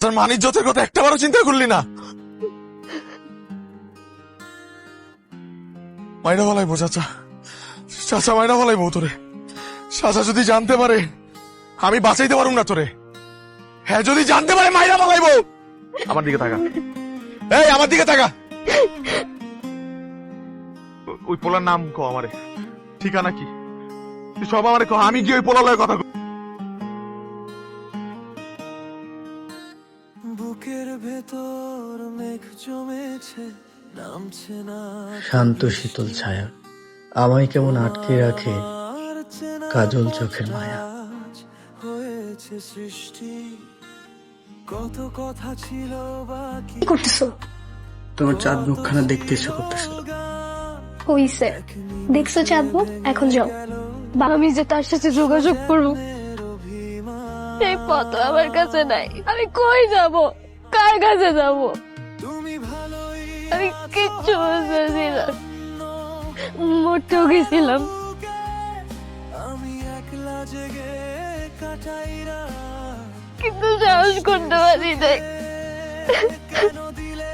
তোর মান ইজ্জতের কথা একটাবারও চিন্তা করলি না? মাইনা বলাইবো চাচা, চাচা মাইনা বলাইবো তোরে। চাচা যদি জানতে পারে আমি বাঁচাইতে পারুম না তোরে, হ্যাঁ যদি জানতে পারে মাইনা বলাইবো। আমার দিকে তাকা, এই আমার দিকে তাকা। ওই পোলার নাম কো আমারে, ঠিকানা কি তুই সব আমারে কো, আমি কি ওই পোলা লয় কথা। বুকের ভেতর মেঘ জমেছে, নামছে না শান্ত শীতল ছায়া আমায় কেমন আটকে রাখে কাজল চোখের মায়া। হয়েছে সৃষ্টি, কত কথা ছিল বাকি। কি করতেছো? তোমার চাঁদ মুখখানা দেখতে ইচ্ছে করতেছে। হইছে, দেখছো চাঁদ মুখ, এখন যাও। আমি যে তার সাথে যোগাযোগ করবো সেই পথ আমার কাছে নাই। আমি কই যাব, কার কাছে যাব? আমি কিচ্ছু বুঝতেছি না। মরতেও গেছিলাম, আমি একলা জেগে কাটাই রাত, কিন্তু সাহস করতে পারি নাই। কেন দিলে